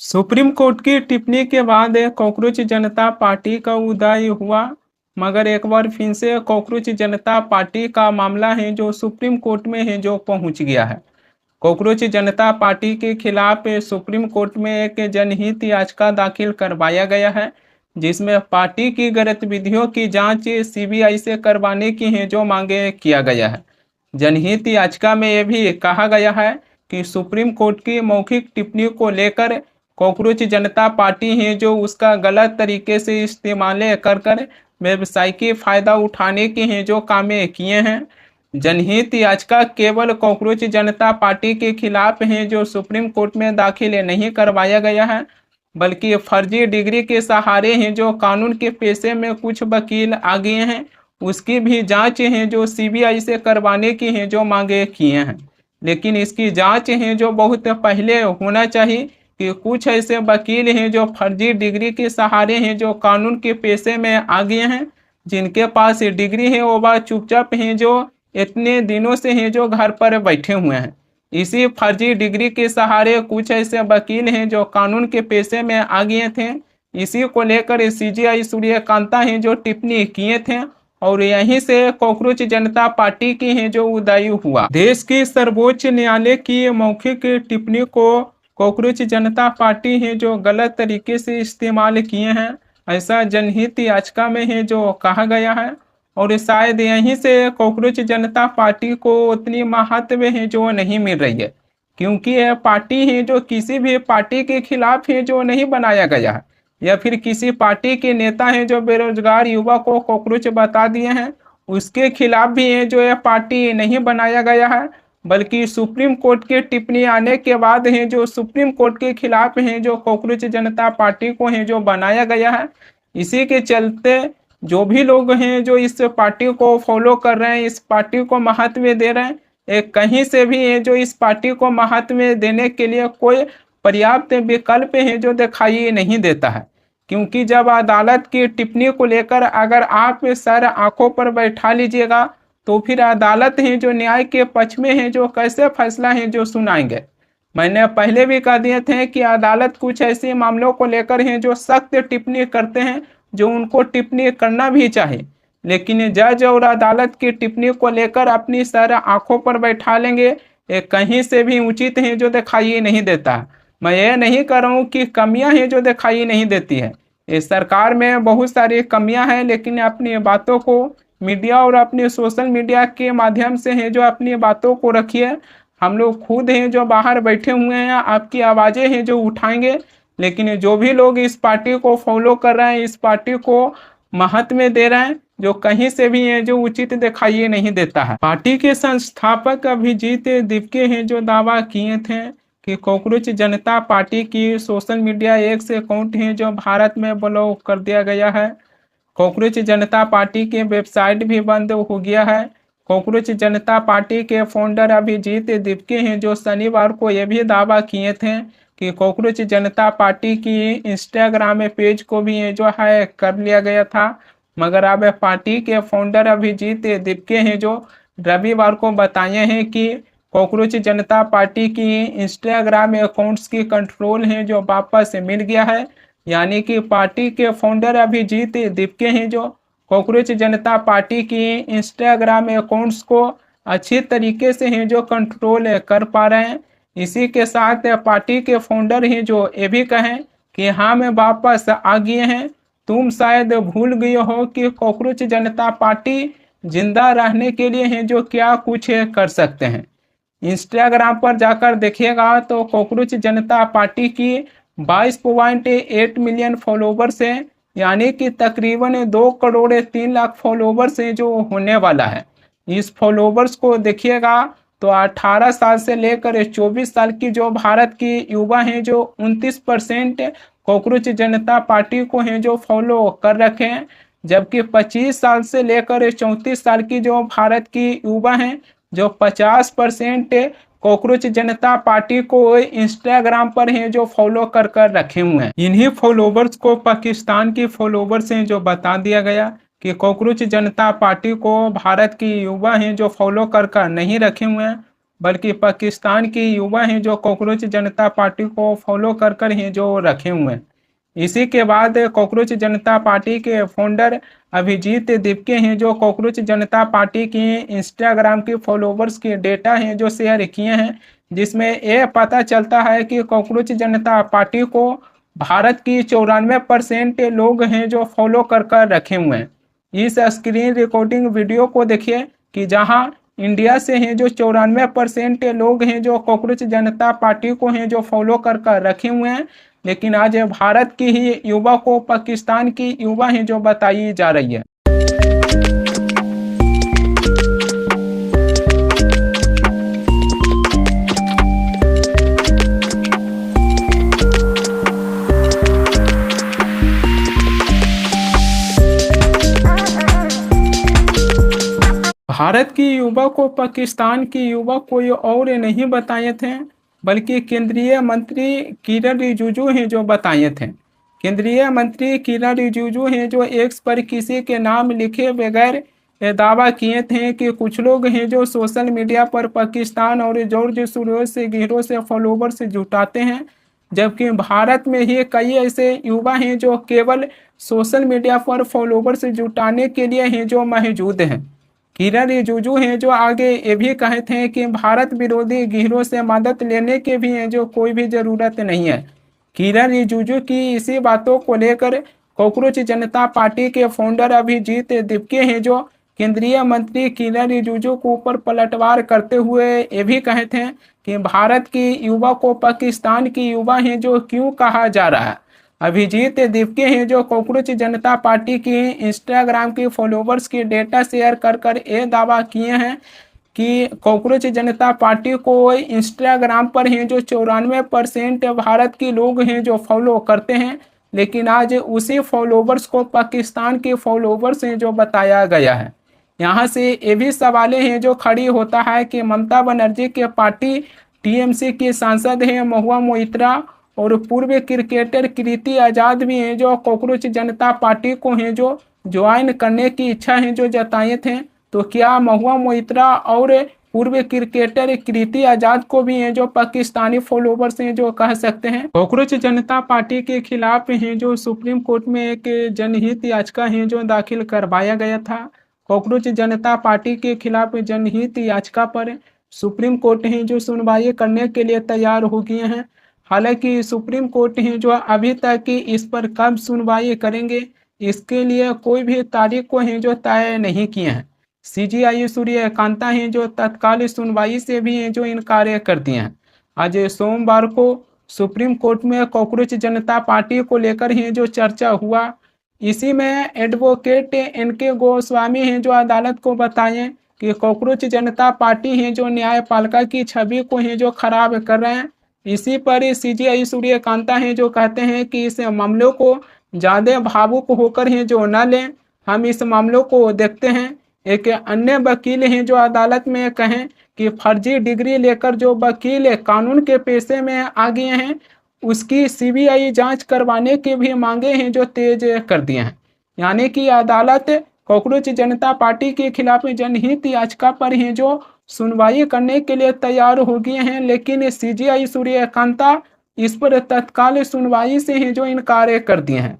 Supreme court की टिप्पणी के बाद कॉकरोच जनता पार्टी का उदय हुआ। मगर एक बार फिर से कॉकरोच जनता पार्टी का मामला है जो सुप्रीम कोर्ट में है जो पहुंच गया है। कॉकरोच जनता पार्टी के खिलाफ सुप्रीम कोर्ट में एक जनहित याचिका दाखिल करवाया गया है, जिसमें पार्टी की गतिविधियों की जांच सीबीआई से करवाने की है जो मांगे किया गया है। जनहित याचिका में यह भी कहा गया है कि सुप्रीम कोर्ट की मौखिक टिप्पणी को लेकर कॉकरोच जनता पार्टी है जो उसका गलत तरीके से इस्तेमाल कर कर व्यवसाय की फायदा उठाने के हैं जो कामें किए हैं। जनहित याचिका केवल कॉकरोच जनता पार्टी के खिलाफ है जो सुप्रीम कोर्ट में दाखिल नहीं करवाया गया है, बल्कि फर्जी डिग्री के सहारे हैं जो कानून के पेशे में कुछ वकील आ गए हैं, उसकी भी जांच है जो सीबीआई से करवाने की है जो मांगे किए हैं। लेकिन इसकी जांच है जो बहुत पहले होना चाहिए कि कुछ ऐसे वकील हैं जो फर्जी डिग्री के सहारे हैं जो कानून के पेशे में आ गए हैं, जिनके पास डिग्री है वो बात चुपचाप हैं जो इतने दिनों से हैं जो घर पर बैठे हुए हैं। इसी फर्जी डिग्री के सहारे कुछ ऐसे वकील हैं जो कानून के पेशे में आ गए थे। इसी को लेकर सीजीआई सूर्यकांता हैं जो टिप्पणी किए थे और यहीं से कॉकरोच जनता पार्टी की है जो उदय हुआ। देश के सर्वोच्च न्यायालय की मौखिक टिप्पणी को कॉकरोच जनता पार्टी है जो गलत तरीके से इस्तेमाल किए हैं, ऐसा जनहित याचिका में है जो कहा गया है। और शायद यहीं से कॉकरोच जनता पार्टी को उतनी महत्व है जो नहीं मिल रही है, क्योंकि यह पार्टी है जो किसी भी पार्टी के खिलाफ है जो नहीं बनाया गया है, या फिर किसी पार्टी के नेता हैं जो बेरोजगार युवा को कॉकरोच बता दिए हैं उसके खिलाफ भी है जो यह पार्टी नहीं बनाया गया है, बल्कि सुप्रीम कोर्ट की टिप्पणी आने के बाद है जो सुप्रीम कोर्ट के खिलाफ है जो कॉकरोच जनता पार्टी को है जो बनाया गया है। इसी के चलते जो भी लोग हैं जो इस पार्टी को फॉलो कर रहे हैं, इस पार्टी को महत्व दे रहे हैं, एक कहीं से भी है जो इस पार्टी को महत्व देने के लिए कोई पर्याप्त विकल्प है जो दिखाई नहीं देता है। क्योंकि जब अदालत की टिप्पणी को लेकर अगर आप सर आंखों पर बैठा लीजिएगा तो फिर अदालत है जो न्याय के पक्ष में है जो कैसे फैसला है जो सुनाएंगे। मैंने पहले भी कह दिए थे कि अदालत कुछ ऐसे मामलों को लेकर है जो सख्त टिप्पणी करते हैं जो उनको टिप्पणी करना भी चाहिए, लेकिन जज और अदालत की टिप्पणी को लेकर अपनी सर आंखों पर बैठा लेंगे, ये कहीं से भी उचित है जो दिखाई नहीं देता। मैं ये नहीं कर रहा हूँ कि कमियां हैं जो दिखाई नहीं देती है, इस सरकार में बहुत सारी कमियां हैं, लेकिन अपनी बातों को मीडिया और अपने सोशल मीडिया के माध्यम से है जो अपनी बातों को रखिए। हम लोग खुद हैं जो बाहर बैठे हुए हैं, आपकी आवाज़ें हैं जो उठाएंगे, लेकिन जो भी लोग इस पार्टी को फॉलो कर रहे हैं, इस पार्टी को महत्व दे रहे हैं, जो कहीं से भी है जो उचित दिखाई नहीं देता है। पार्टी के संस्थापक अभिजीत दिवके हैं जो दावा किए थे कि कॉकरोच जनता पार्टी की सोशल मीडिया एक्स अकाउंट है जो भारत में ब्लॉक कर दिया गया है। कॉकरोच जनता पार्टी के वेबसाइट भी बंद हो गया है। कॉकरोच जनता पार्टी के फाउंडर अभिजीत दिवके हैं जो शनिवार को यह भी दावा किए थे कि कॉकरोच जनता पार्टी की इंस्टाग्राम पेज को भी जो है कर लिया गया था। मगर अब पार्टी के फाउंडर अभिजीत दिवके हैं जो रविवार को बताए हैं कि कॉकरोच जनता पार्टी की इंस्टाग्राम अकाउंट्स की कंट्रोल है जो वापस मिल गया है। यानी कि पार्टी के फाउंडर अभिजीत दिवके हैं जो कॉकरोच जनता पार्टी की इंस्टाग्राम अकाउंट्स को अच्छी तरीके से हैं जो कंट्रोल कर पा रहे हैं। इसी के साथ पार्टी के फाउंडर हैं जो ये भी कहें कि हाँ मैं वापस आ गए हैं, तुम शायद भूल गए हो कि कॉकरोच जनता पार्टी जिंदा रहने के लिए हैं जो क्या कुछ कर सकते हैं। इंस्टाग्राम पर जाकर देखिएगा तो कॉकरोच जनता पार्टी की 22.8 मिलियन फॉलोवर्स हैं, यानी कि तकरीबन 2 करोड़ 3 लाख फॉलोवर्स हैं जो होने वाला है। इस फॉलोवर्स को देखिएगा तो 18 साल से लेकर 24 साल की जो भारत की युवा हैं जो 29% कॉकरोच जनता पार्टी को हैं जो फॉलो कर रखे हैं, जबकि 25 साल से लेकर 34 साल की जो भारत की युवा हैं जो 50% कॉकरोच जनता पार्टी को इंस्टाग्राम पर हैं जो फॉलो कर कर रखे हुए हैं। इन्हीं फॉलोवर्स को पाकिस्तान की फॉलोवर्स हैं जो बता दिया गया कि कॉकरोच जनता पार्टी को भारत की युवा हैं जो फॉलो कर कर नहीं रखे हुए हैं, बल्कि पाकिस्तान की युवा हैं जो कॉकरोच जनता पार्टी को फॉलो कर कर हैं जो रखे हुए हैं। इसी के बाद कॉकरोच जनता पार्टी के फाउंडर अभिजीत दीपके हैं जो कॉकरोच जनता पार्टी की इंस्टाग्राम की फॉलोवर्स के डेटा हैं जो शेयर किए हैं, जिसमें यह पता चलता है कि कॉकरोच जनता पार्टी को भारत की 94% लोग हैं जो फॉलो कर कर रखे हुए हैं। इस स्क्रीन रिकॉर्डिंग वीडियो को देखिए कि जहां इंडिया से हैं जो 94% लोग हैं जो कॉकरोच जनता पार्टी को हैं जो फॉलो कर कर रखे हुए हैं, लेकिन आज भारत की ही युवा को पाकिस्तान की युवा हैं जो बताई जा रही है। भारत की युवा को पाकिस्तान की युवा कोई और नहीं बताए थे, बल्कि केंद्रीय मंत्री किरण रिजिजू हैं जो बताए थे। केंद्रीय मंत्री किरण रिजिजू हैं जो एक्स पर किसी के नाम लिखे बगैर ये दावा किए थे कि कुछ लोग हैं जो सोशल मीडिया पर पाकिस्तान और जॉर्ज सोरोस से गिरोह से फॉलोवर्स जुटाते हैं, जबकि भारत में ही कई ऐसे युवा हैं जो केवल सोशल मीडिया पर फॉलोवर्स जुटाने के लिए हैं जो मौजूद हैं। किरण रिजिजू हैं जो आगे ये भी कहे थे कि भारत विरोधी गिरोह से मदद लेने के भी हैं जो कोई भी जरूरत नहीं है। किरण रिजिजू की इसी बातों को लेकर कॉकरोच जनता पार्टी के फाउंडर अभिजीत दीपके हैं जो केंद्रीय मंत्री किरण रिजिजू को ऊपर पलटवार करते हुए ये भी कहे थे कि भारत की युवा को पाकिस्तान की युवा हैं जो क्यों कहा जा रहा है। अभिजीत दीपके हैं जो कॉकरोच जनता पार्टी की इंस्टाग्राम की फॉलोवर्स की डेटा शेयर कर कर ये दावा किए हैं कि कॉकरोच जनता पार्टी को इंस्टाग्राम पर हैं जो 94% भारत के लोग हैं जो फॉलो करते हैं, लेकिन आज उसी फॉलोवर्स को पाकिस्तान के फॉलोवर्स हैं जो बताया गया है। यहाँ से ये भी सवालें हैं जो खड़ी होता है कि ममता बनर्जी के पार्टी टीएमसी की सांसद हैं महुआ मोइत्रा और पूर्व क्रिकेटर कृति आजाद भी हैं जो कॉकरोच जनता पार्टी को हैं जो ज्वाइन करने की इच्छा है जो जताए थे। तो क्या महुआ मोइत्रा और पूर्व क्रिकेटर कृति आजाद को भी हैं जो पाकिस्तानी फॉलोवर्स हैं जो कह सकते हैं? कॉकरोच जनता पार्टी के खिलाफ हैं जो सुप्रीम कोर्ट में एक जनहित याचिका है जो दाखिल करवाया गया था। कॉकरोच जनता पार्टी के खिलाफ जनहित याचिका पर सुप्रीम कोर्ट है जो सुनवाई करने के लिए तैयार हो गए हैं। हालांकि सुप्रीम कोर्ट है जो अभी तक इस पर कब सुनवाई करेंगे इसके लिए कोई भी तारीख को है जो तय नहीं किए हैं। सीजीआई सूर्यकांता है जो तत्काल सुनवाई से भी है जो इनकार कर दिए हैं। आज सोमवार को सुप्रीम कोर्ट में कॉकरोच जनता पार्टी को लेकर है जो चर्चा हुआ। इसी में एडवोकेट एनके गोस्वामी हैं जो अदालत को बताएं कि कॉकरोच जनता पार्टी है जो न्यायपालिका की छवि को है जो खराब कर रहे हैं। इसी पर सीजीआई सूर्यकांता हैं जो कहते हैं कि इस मामलों को ज़्यादा भावुक होकर हैं जो न लें, हम इस मामलों को देखते हैं। एक अन्य वकील हैं जो अदालत में कहें कि फर्जी डिग्री लेकर जो वकील कानून के पेशे में आ गए हैं उसकी सीबीआई जांच करवाने की भी मांगे हैं जो तेज कर दिए हैं। यानी कि अदालत कॉकरोच जनता पार्टी के खिलाफ जनहित याचिका पर हैं जो सुनवाई करने के लिए तैयार हो गए हैं, लेकिन सीजीआई सूर्यकांता इस पर तत्काल सुनवाई से हैं जो इनकार कर दिए हैं।